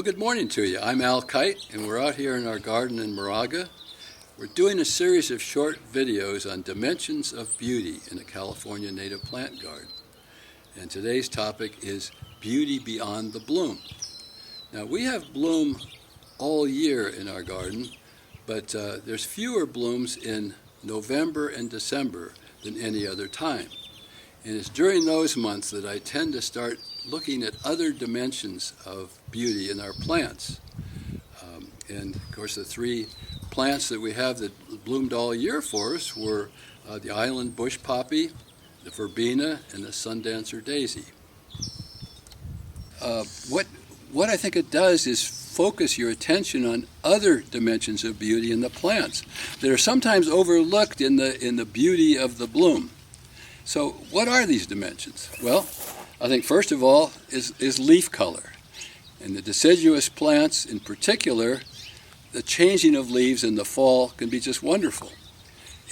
Well, good morning to you. I'm Kyte, and we're out here in our garden in Moraga. We're doing a series of short videos on dimensions of beauty in a California native plant garden. And today's topic is beauty beyond the bloom. Now, we have bloom all year in our garden, but there's fewer blooms in November and December than any other time. And it's during those months that I tend to start looking at other dimensions of beauty in our plants. And of course, the three plants that we have that bloomed all year for us were the island bush poppy, the verbena, and the sundancer daisy. What I think it does is focus your attention on other dimensions of beauty in the plants that are sometimes overlooked in the beauty of the bloom. So what are these dimensions? Well, I think first of all is leaf color. And the deciduous plants in particular, the changing of leaves in the fall can be just wonderful.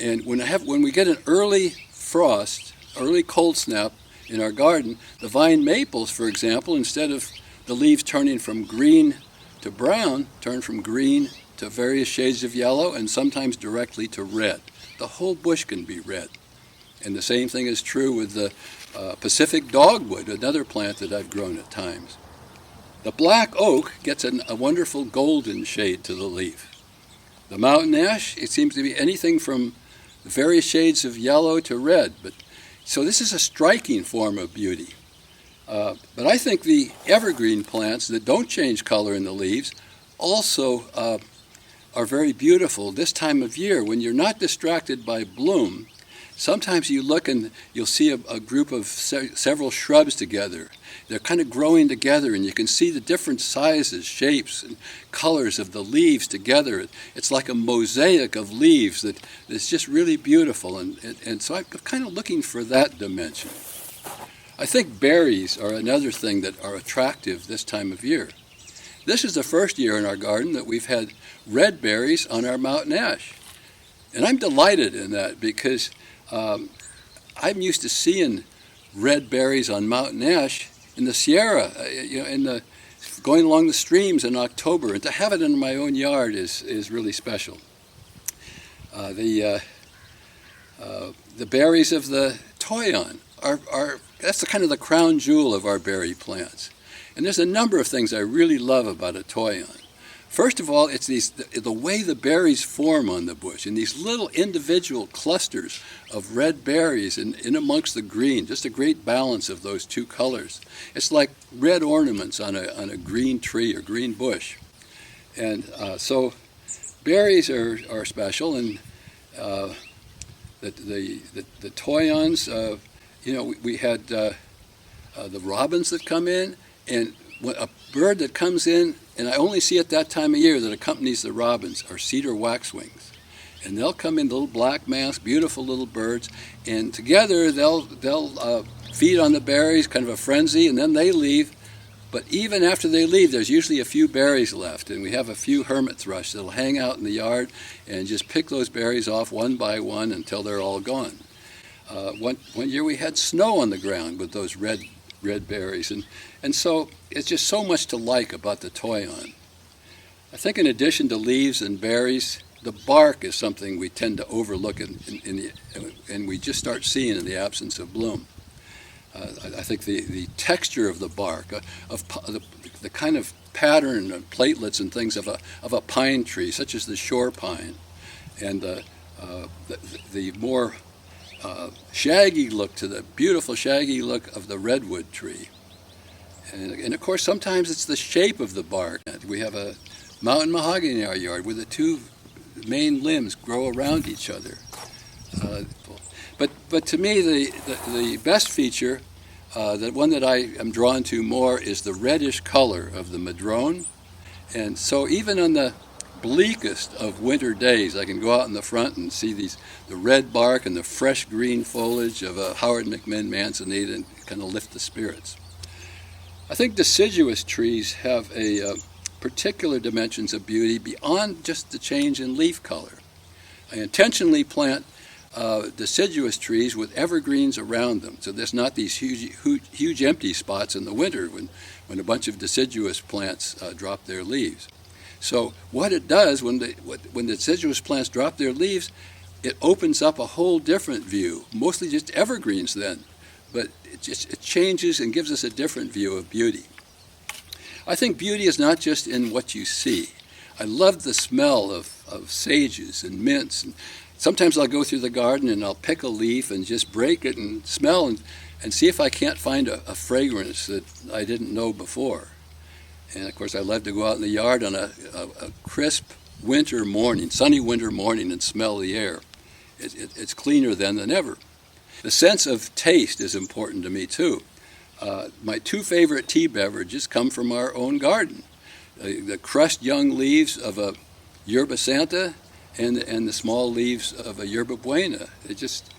And when we get an early frost, early cold snap in our garden, the vine maples, for example, instead of the leaves turning from green to brown, turn from green to various shades of yellow and sometimes directly to red. The whole bush can be red. And the same thing is true with the Pacific dogwood, another plant that I've grown at times. The black oak gets a wonderful golden shade to the leaf. The mountain ash, it seems to be anything from various shades of yellow to red. So this is a striking form of beauty. But I think the evergreen plants that don't change color in the leaves also are very beautiful this time of year when you're not distracted by bloom. Sometimes you look and you'll see a group of several shrubs together. They're kind of growing together, and you can see the different sizes, shapes, and colors of the leaves together. It's like a mosaic of leaves that's just really beautiful, and so I'm kind of looking for that dimension. I think berries are another thing that are attractive this time of year. This is the first year in our garden that we've had red berries on our mountain ash, and I'm delighted in that because I'm used to seeing red berries on mountain ash in the Sierra, going along the streams in October, and to have it in my own yard is really special. The berries of the Toyon that's kind of the crown jewel of our berry plants, and there's a number of things I really love about a Toyon. First of all, it's the way the berries form on the bush, in these little individual clusters of red berries in amongst the green, just a great balance of those two colors. It's like red ornaments on a green tree or green bush. And so berries are special, and the Toyons, we had the robins that come in, and a bird that comes in, and I only see it that time of year that accompanies the robins, are cedar waxwings. And they'll come in little black masks, beautiful little birds, and together they'll feed on the berries, kind of a frenzy, and then they leave. But even after they leave, there's usually a few berries left, and we have a few hermit thrush that'll hang out in the yard and just pick those berries off one by one until they're all gone. One year we had snow on the ground with those red berries, and so it's just so much to like about the Toyon. I think in addition to leaves and berries, the bark is something we tend to overlook and we just start seeing in the absence of bloom. I think the texture of the bark, of the kind of pattern of platelets and things of a pine tree, such as the shore pine, and the more shaggy look to the beautiful shaggy look of the redwood tree. And of course, sometimes it's the shape of the bark. We have a mountain mahogany in our yard where the two main limbs grow around each other. But to me, the best feature, the one that I am drawn to more, is the reddish color of the madrone. And so even on the bleakest of winter days, I can go out in the front and see the red bark and the fresh green foliage of a Howard McMinn manzanita, and kind of lift the spirits. I think deciduous trees have particular dimensions of beauty beyond just the change in leaf color. I intentionally plant deciduous trees with evergreens around them. So there's not these huge empty spots in the winter when a bunch of deciduous plants drop their leaves. So what it does when the deciduous plants drop their leaves, it opens up a whole different view, mostly just evergreens then, but it changes and gives us a different view of beauty. I think beauty is not just in what you see. I love the smell of sages and mints. And sometimes I'll go through the garden and I'll pick a leaf and just break it and smell and see if I can't find a fragrance that I didn't know before. And of course I love to go out in the yard on a crisp winter morning, sunny winter morning, and smell the air. It's cleaner then than ever. The sense of taste is important to me too. My two favorite tea beverages come from our own garden. The crushed young leaves of a yerba santa and the small leaves of a yerba buena. They're just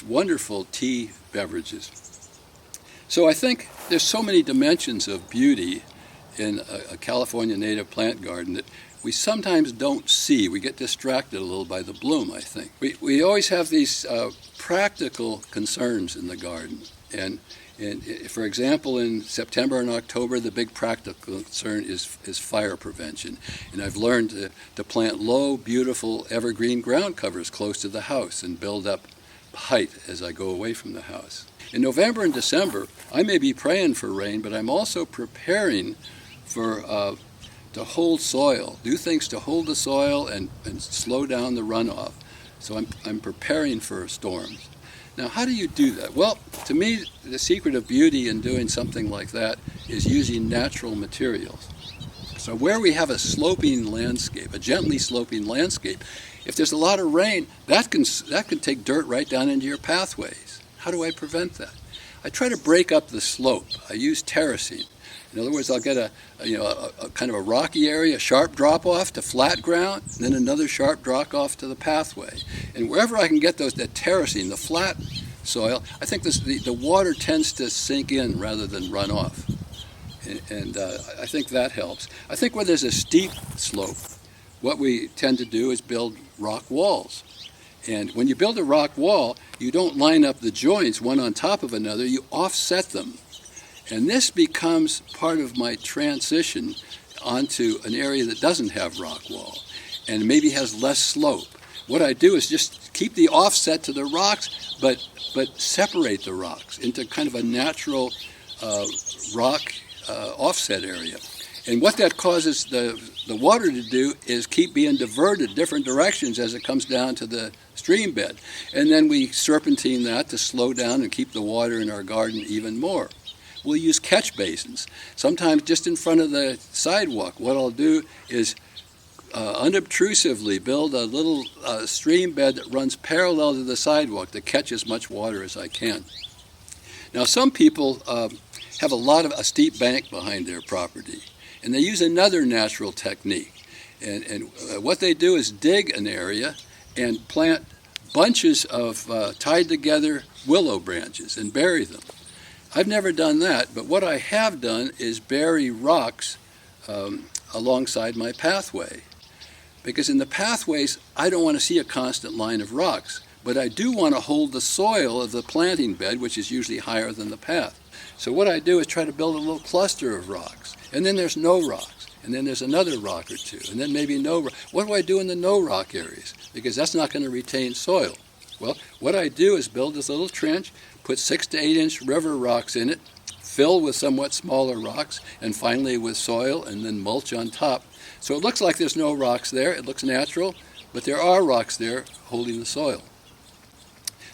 wonderful tea beverages. So I think there's so many dimensions of beauty in a California native plant garden that we sometimes don't see. We get distracted a little by the bloom, I think. We always have these practical concerns in the garden. And for example, in September and October, the big practical concern is fire prevention. And I've learned to plant low, beautiful evergreen ground covers close to the house and build up height as I go away from the house. In November and December, I may be praying for rain, but I'm also preparing to hold soil, do things to hold the soil and slow down the runoff. So I'm preparing for storms. Now, how do you do that? Well, to me, the secret of beauty in doing something like that is using natural materials. So where we have a sloping landscape, a gently sloping landscape, if there's a lot of rain, that can take dirt right down into your pathways. How do I prevent that? I try to break up the slope. I use terracing. In other words, I'll get a kind of a rocky area, a sharp drop-off to flat ground, and then another sharp drop-off to the pathway. And wherever I can get that terracing, the flat soil, I think the water tends to sink in rather than run off. And I think that helps. I think where there's a steep slope, what we tend to do is build rock walls. And when you build a rock wall, you don't line up the joints one on top of another, you offset them. And this becomes part of my transition onto an area that doesn't have rock wall and maybe has less slope. What I do is just keep the offset to the rocks, but separate the rocks into kind of a natural rock offset area. And what that causes the water to do is keep being diverted different directions as it comes down to the stream bed. And then we serpentine that to slow down and keep the water in our garden even more. We'll use catch basins, sometimes just in front of the sidewalk. What I'll do is unobtrusively build a little stream bed that runs parallel to the sidewalk to catch as much water as I can. Now, some people have a steep bank behind their property, and they use another natural technique. And what they do is dig an area and plant bunches of tied together willow branches and bury them. I've never done that, but what I have done is bury rocks alongside my pathway. Because in the pathways, I don't want to see a constant line of rocks, but I do want to hold the soil of the planting bed, which is usually higher than the path. So what I do is try to build a little cluster of rocks, and then there's no rocks, and then there's another rock or two, and then maybe no rock. What do I do in the no rock areas? Because that's not going to retain soil. Well, what I do is build this little trench, put 6 to 8 inch river rocks in it, fill with somewhat smaller rocks, and finally with soil, and then mulch on top. So it looks like there's no rocks there. It looks natural, but there are rocks there holding the soil.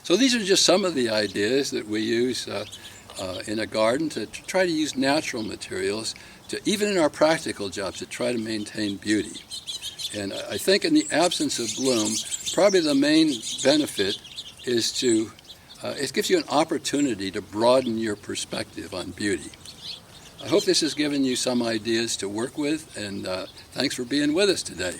So these are just some of the ideas that we use in a garden to try to use natural materials, even in our practical jobs, to try to maintain beauty. And I think in the absence of bloom, probably the main benefit is it gives you an opportunity to broaden your perspective on beauty. I hope this has given you some ideas to work with, and thanks for being with us today.